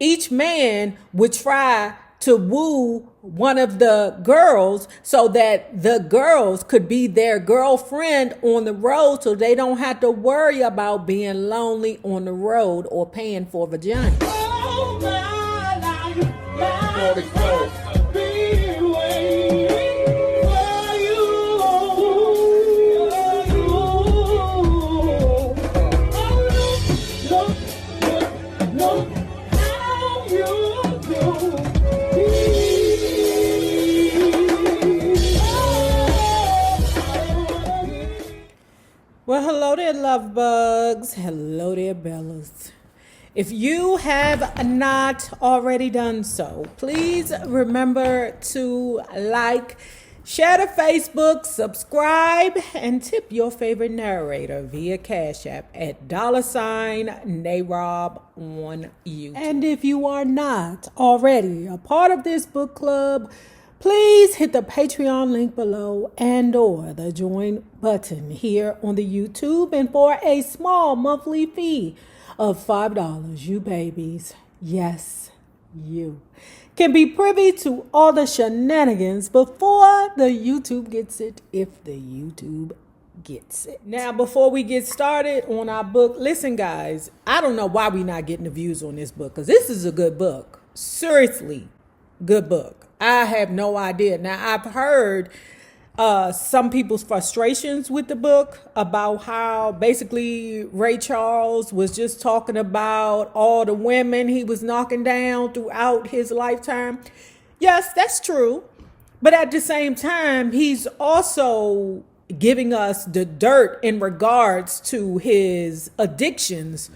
each man would try to woo one of the girls so that the girls could be their girlfriend on the road so they don't have to worry about being lonely on the road or paying for vagina. Oh, my life, well, hello there, love bugs. Hello there, Bellas. If you have not already done so, please remember to like, share to Facebook, subscribe, and tip your favorite narrator via Cash App at $NayRob on YouTube. And if you are not already a part of this book club, please hit the Patreon link below and or the join button here on the YouTube. And for a small monthly fee of $5, you babies, yes, you, can be privy to all the shenanigans before the YouTube gets it, if the YouTube gets it. Now, before we get started on our book, listen, guys, I don't know why we're not getting the views on this book, because this is a good book. Seriously, good book. I have no idea. Now, I've heard some people's frustrations with the book about how basically Ray Charles was just talking about all the women he was knocking down throughout his lifetime. Yes, that's true. But at the same time, he's also giving us the dirt in regards to his addictions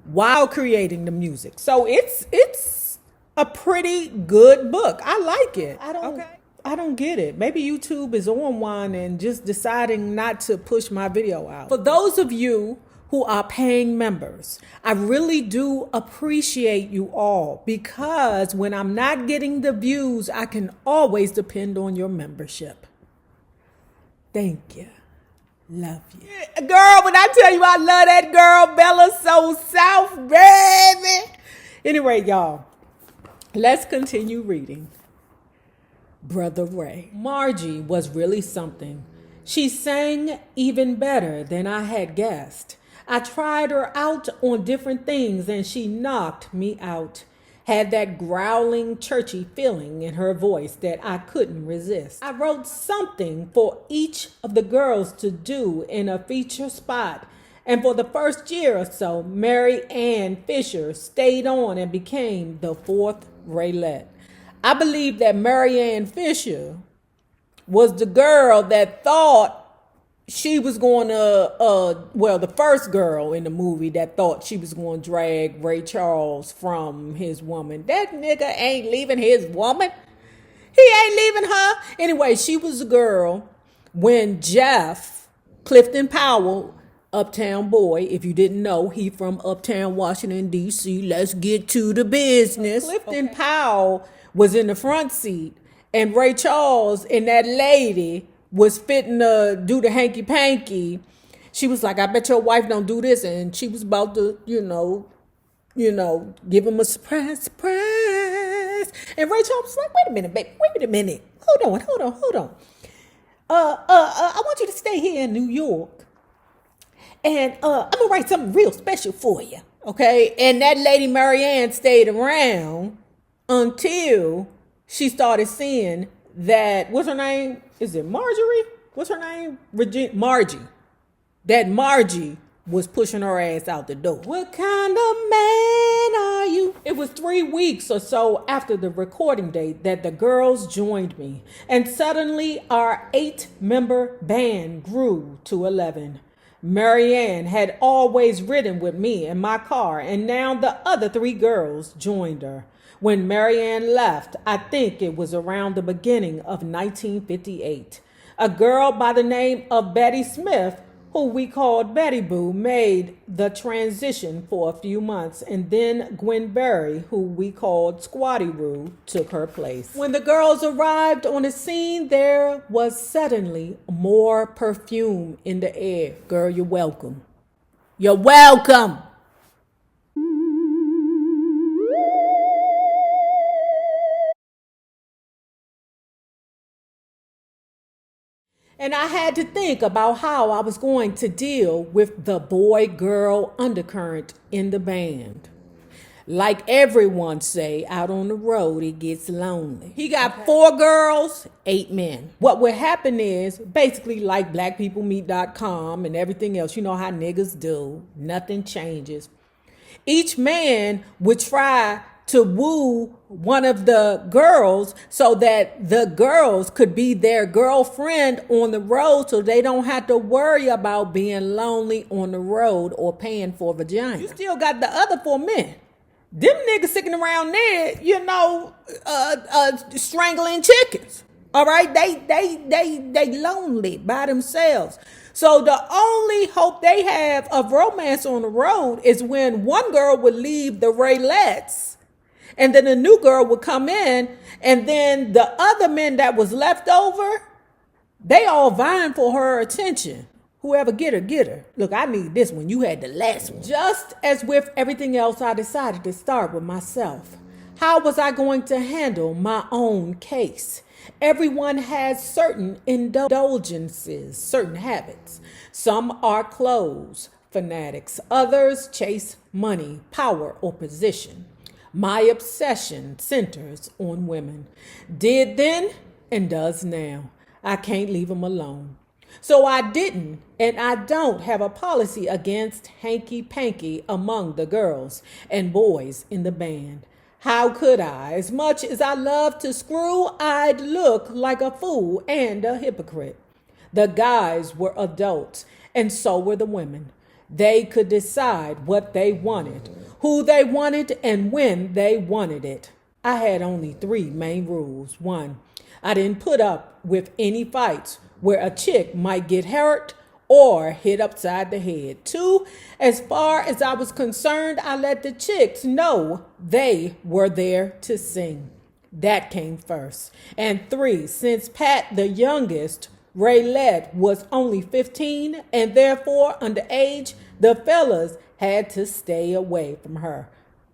while creating the music. So it's a pretty good book. I like it. I don't get it. Maybe YouTube is on one and just deciding not to push my video out. For those of you who are paying members, I really do appreciate you all, because when I'm not getting the views, I can always depend on your membership. Thank you. Love you. Girl, when I tell you I love that girl, Bella So South, baby. Anyway, y'all, let's continue reading. Brother Ray. Margie was really something. She sang even better than I had guessed. I tried her out on different things and she knocked me out. Had that growling, churchy feeling in her voice that I couldn't resist. I wrote something for each of the girls to do in a feature spot. And for the first year or so, Mary Ann Fisher stayed on and became the fourth Raelette. I believe that Mary Ann Fisher was the girl that thought she was going to, the first girl in the movie that thought she was going to drag Ray Charles from his woman. That nigga ain't leaving his woman. He ain't leaving her. Anyway, she was a girl when Jeff Clifton Powell, Uptown boy, if you didn't know, he from Uptown Washington, D.C. Let's get to the business. Clifton Powell was in the front seat, and Ray Charles and that lady was fitting to do the hanky-panky. She was like, I bet your wife don't do this. And she was about to, give him a surprise. And Ray Charles was like, wait a minute, baby, wait a minute. Hold on. I want you to stay here in New York. And I'm going to write something real special for you, okay? And that lady Marianne stayed around until she started seeing that, what's her name? Is it Marjorie? What's her name? Margie. That Margie was pushing her ass out the door. What kind of man are you? It was 3 weeks or so after the recording date that the girls joined me. And suddenly our 8-member band grew to 11. Marianne had always ridden with me in my car, and now the other 3 girls joined her. When Marianne left, I think it was around the beginning of 1958, a girl by the name of Betty Smith, who we called Betty Boo, made the transition for a few months, and then Gwen Berry, who we called Squatty Roo, took her place. When the girls arrived on the scene, there was suddenly more perfume in the air. Girl, you're welcome. You're welcome. And I had to think about how I was going to deal with the boy-girl undercurrent in the band. Like everyone say, out on the road, it gets lonely. He got 4 girls, 8 men. What would happen is, basically like blackpeoplemeet.com and everything else, you know how niggas do, nothing changes. Each man would try to woo one of the girls so that the girls could be their girlfriend on the road so they don't have to worry about being lonely on the road or paying for vagina. You still got the other 4 men. Them niggas sitting around there, strangling chickens. All right, they lonely by themselves. So the only hope they have of romance on the road is when one girl would leave the Raelettes, and then a new girl would come in, and then the other men that was left over, they all vying for her attention. Whoever get her, get her. Look, I need this one. You had the last one. Just as with everything else, I decided to start with myself. How was I going to handle my own case? Everyone has certain indulgences, certain habits. Some are clothes fanatics. Others chase money, power, or position. My obsession centers on women. Did then and does now. I can't leave them alone. So I didn't, and I don't have a policy against hanky-panky among the girls and boys in the band. How could I? As much as I love to screw, I'd look like a fool and a hypocrite. The guys were adults, and so were the women. They could decide what they wanted, who they wanted, and when they wanted it. I had only 3 main rules. 1, I didn't put up with any fights where a chick might get hurt or hit upside the head. 2, as far as I was concerned, I let the chicks know they were there to sing. That came first. And 3, since Pat, the youngest, Raelette, was only 15 and therefore underage, the fellas had to stay away from her.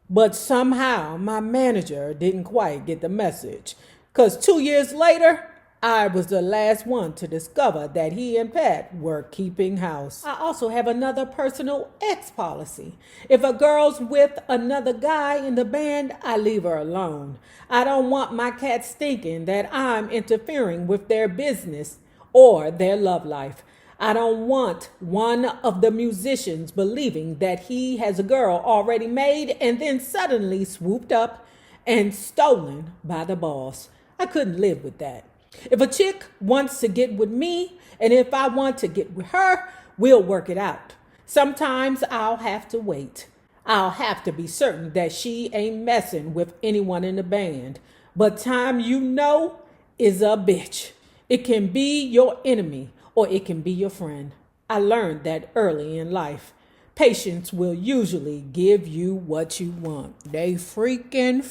But somehow my manager didn't quite get the message, because 2 years later, I was the last one to discover that he and Pat were keeping house. I also have another personal X policy. If a girl's with another guy in the band, I leave her alone. I don't want my cats thinking that I'm interfering with their business or their love life. I don't want one of the musicians believing that he has a girl already made and then suddenly swooped up and stolen by the boss. I couldn't live with that. If a chick wants to get with me, and if I want to get with her, we'll work it out. Sometimes I'll have to wait. I'll have to be certain that she ain't messing with anyone in the band. But time, is a bitch. It can be your enemy or it can be your friend. I learned that early in life. Patience will usually give you what you want. They freaking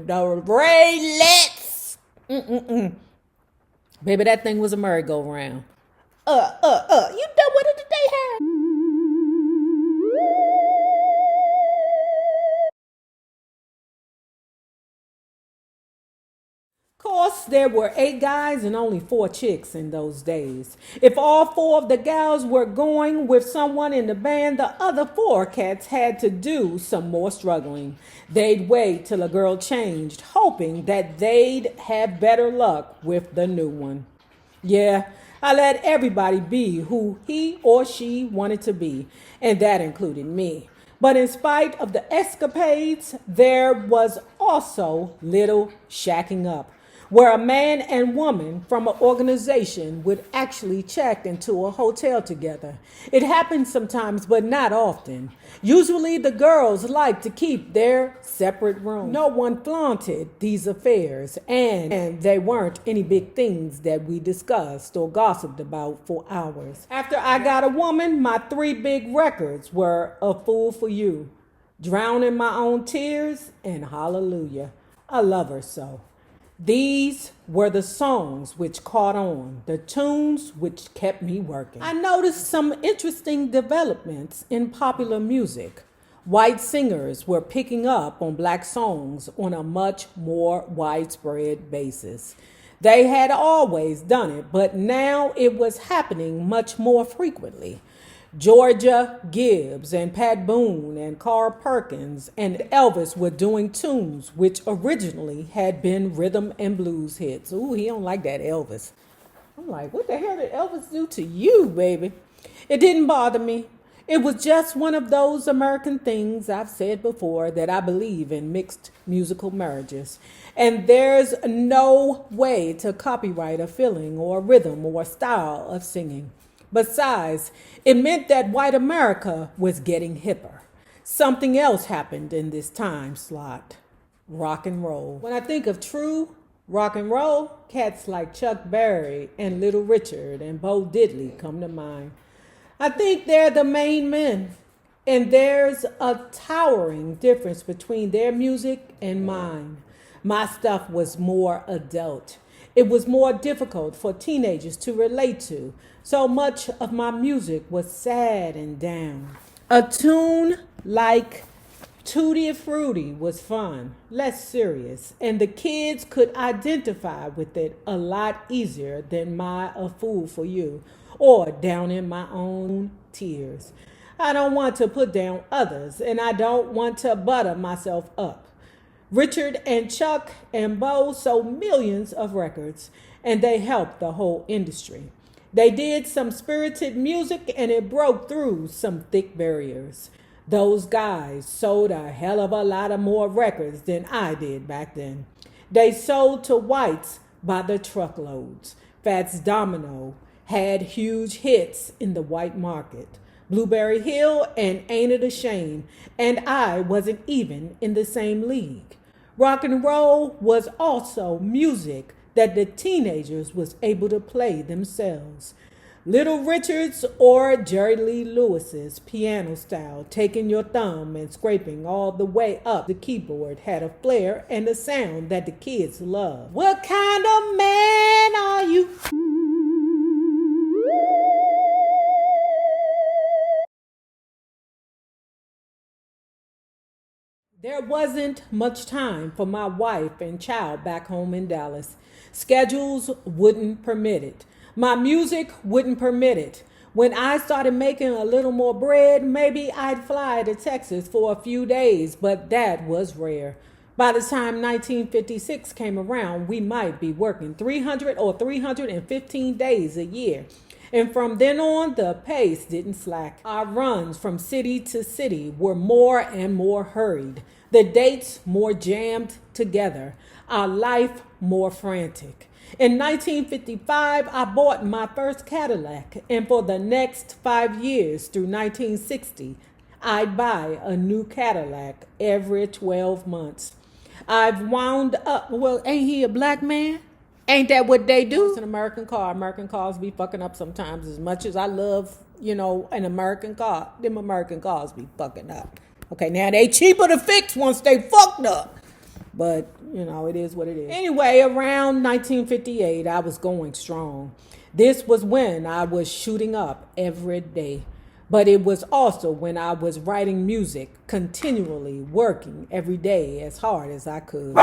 the Raelettes. Baby, that thing was a merry-go-round. You done with it today, Harry? Of course, there were 8 guys and only 4 chicks in those days. If all 4 of the gals were going with someone in the band, the other 4 cats had to do some more struggling. They'd wait till a girl changed, hoping that they'd have better luck with the new one. Yeah, I let everybody be who he or she wanted to be, and that included me. But in spite of the escapades, there was also little shacking up, where a man and woman from an organization would actually check into a hotel together. It happens sometimes, but not often. Usually the girls like to keep their separate rooms. No one flaunted these affairs, and they weren't any big things that we discussed or gossiped about for hours. After I got a woman, my 3 big records were A Fool for You, Drown in My Own Tears, and Hallelujah. I love her so. These were the songs which caught on, the tunes which kept me working. I noticed some interesting developments in popular music. White singers were picking up on black songs on a much more widespread basis. They had always done it, but now it was happening much more frequently. Georgia Gibbs and Pat Boone and Carl Perkins and Elvis were doing tunes which originally had been rhythm and blues hits. Ooh, he don't like that Elvis. I'm like, what the hell did Elvis do to you, baby? It didn't bother me. It was just one of those American things I've said before that I believe in mixed musical marriages. And there's no way to copyright a feeling or rhythm or style of singing. Besides, it meant that white America was getting hipper. Something else happened in this time slot. Rock and roll. When I think of true rock and roll, cats like Chuck Berry and Little Richard and Bo Diddley come to mind. I think they're the main men, and there's a towering difference between their music and mine. My stuff was more adult. It was more difficult for teenagers to relate to. So much of my music was sad and down. A tune like Tutti Frutti was fun, less serious, and the kids could identify with it a lot easier than my A Fool for You or Down in My Own Tears. I don't want to put down others, and I don't want to butter myself up. Richard and Chuck and Bo sold millions of records, and they helped the whole industry. They did some spirited music, and it broke through some thick barriers. Those guys sold a hell of a lot of more records than I did back then. They sold to whites by the truckloads. Fats Domino had huge hits in the white market. Blueberry Hill and Ain't It a Shame, and I wasn't even in the same league. Rock and roll was also music that the teenagers was able to play themselves. Little Richard's or Jerry Lee Lewis's piano style, taking your thumb and scraping all the way up the keyboard, had a flair and a sound that the kids loved. What kind of man are you? There wasn't much time for my wife and child back home in Dallas. Schedules wouldn't permit it. My music wouldn't permit it. When I started making a little more bread, maybe I'd fly to Texas for a few days, but that was rare. By the time 1956 came around, we might be working 300 or 315 days a year. And from then on, the pace didn't slack. Our runs from city to city were more and more hurried. The dates more jammed together. Our life more frantic. In 1955, I bought my first Cadillac, and for the next 5 years through 1960, I'd buy a new Cadillac every 12 months. I've wound up, well, ain't he a black man? Ain't that what they do? It's an American car. American cars be fucking up sometimes. As much as I love, an American car, them American cars be fucking up. Okay, now they cheaper to fix once they fucked up. But, it is what it is. Anyway, around 1958, I was going strong. This was when I was shooting up every day. But it was also when I was writing music, continually working every day as hard as I could.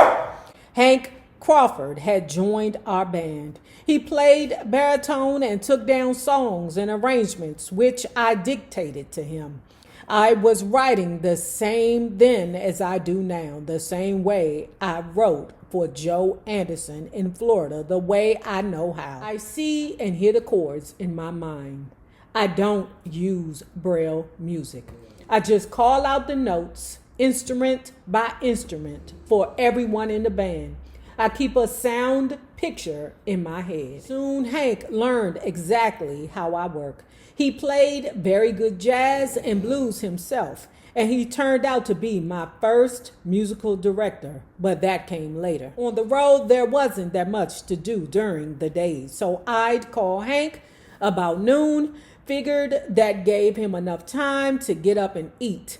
Hank Crawford had joined our band. He played baritone and took down songs and arrangements, which I dictated to him. I was writing the same then as I do now, the same way I wrote for Joe Anderson in Florida, the way I know how. I see and hear the chords in my mind. I don't use Braille music. I just call out the notes, instrument by instrument, for everyone in the band. I keep a sound picture in my head. Soon Hank learned exactly how I work. He played very good jazz and blues himself, and he turned out to be my first musical director, but that came later. On the road, there wasn't that much to do during the days, so I'd call Hank about noon, figured that gave him enough time to get up and eat.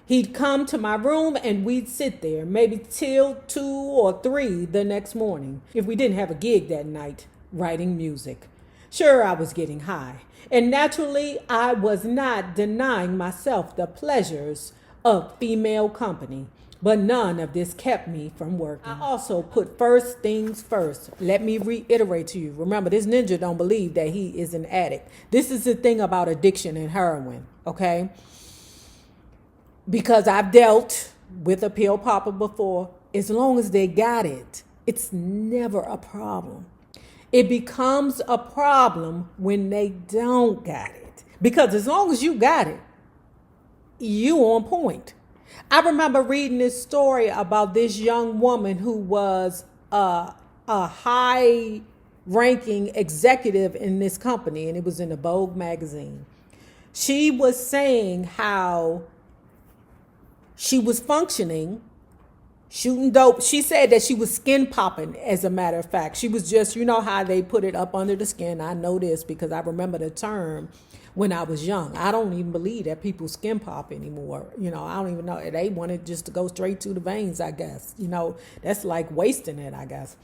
He'd come to my room and we'd sit there, maybe till 2 or 3 the next morning, if we didn't have a gig that night, writing music. Sure, I was getting high, and naturally, I was not denying myself the pleasures of female company. But none of this kept me from working. I also put first things first. Let me reiterate to you. Remember, this ninja don't believe that he is an addict. This is the thing about addiction and heroin, okay? Because I've dealt with a pill popper before. As long as they got it, it's never a problem. It becomes a problem when they don't got it. Because as long as you got it, you on point. I remember reading this story about this young woman who was a high-ranking executive in this company, and it was in the Vogue magazine. She was saying how she was functioning, shooting dope. She said that she was skin popping, as a matter of fact. She was just, you know how they put it up under the skin. I know this because I remember the term when I was young. I don't even believe that people skin pop anymore. You know, I don't even know. They wanted just to go straight to the veins, I guess. You know, that's like wasting it, I guess.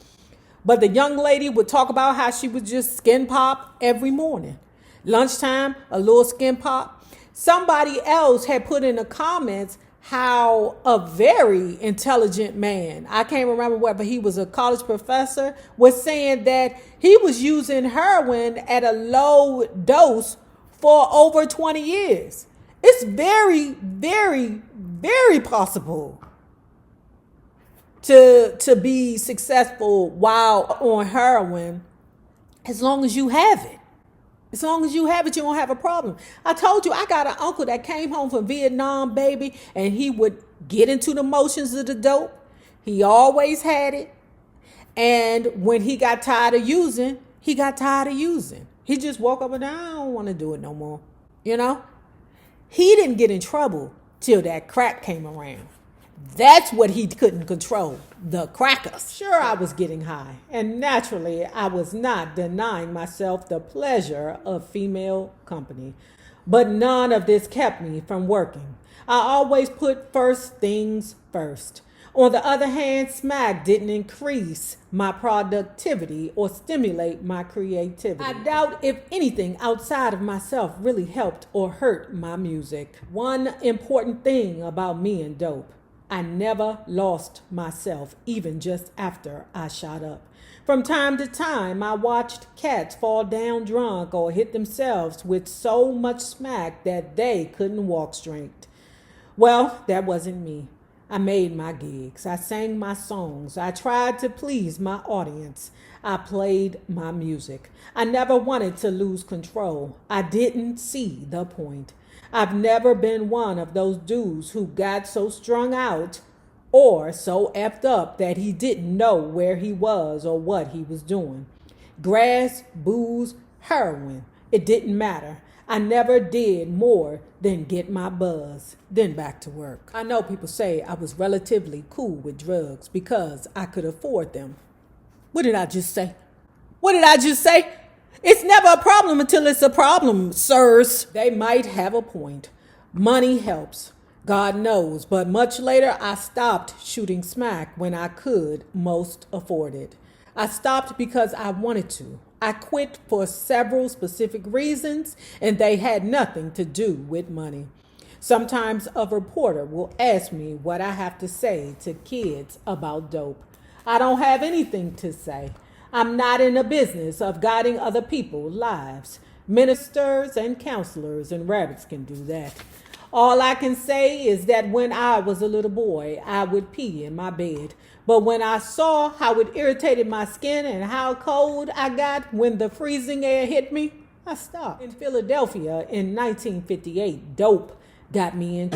But the young lady would talk about how she would just skin pop every morning. Lunchtime, a little skin pop. Somebody else had put in the comments how a very intelligent man, I can't remember whether he was a college professor, was saying that he was using heroin at a low dose for over 20 years. It's very, very, very possible to be successful while on heroin, as long as you have it. As long as you have it, you don't have a problem. I told you, I got an uncle that came home from Vietnam, baby, and he would get into the motions of the dope. He always had it. And when he got tired of using, he got tired of using. He just woke up and I don't want to do it no more. You know? He didn't get in trouble till that crack came around. That's what he couldn't control, the crackers. Sure, I was getting high, and naturally, I was not denying myself the pleasure of female company. But none of this kept me from working. I always put first things first. On the other hand, smack didn't increase my productivity or stimulate my creativity. I doubt if anything outside of myself really helped or hurt my music. One important thing about me and dope: I never lost myself, even just after I shot up. From time to time, I watched cats fall down drunk or hit themselves with so much smack that they couldn't walk straight. Well, that wasn't me. I made my gigs. I sang my songs. I tried to please my audience. I played my music. I never wanted to lose control. I didn't see the point. I've never been one of those dudes who got so strung out or so effed up that he didn't know where he was or what he was doing. Grass, booze, heroin, it didn't matter. I never did more than get my buzz, then back to work. I know people say I was relatively cool with drugs because I could afford them. What did I just say? What did I just say? It's never a problem until it's a problem, sirs. They might have a point. Money helps, God knows, but much later I stopped shooting smack when I could most afford it. I stopped because I wanted to. I quit for several specific reasons, and they had nothing to do with money. Sometimes a reporter will ask me what I have to say to kids about dope. I don't have anything to say. I'm not in the business of guiding other people's lives. Ministers and counselors and rabbits can do that. All I can say is that when I was a little boy, I would pee in my bed. But when I saw how it irritated my skin and how cold I got when the freezing air hit me, I stopped. In Philadelphia in 1958, dope got me in.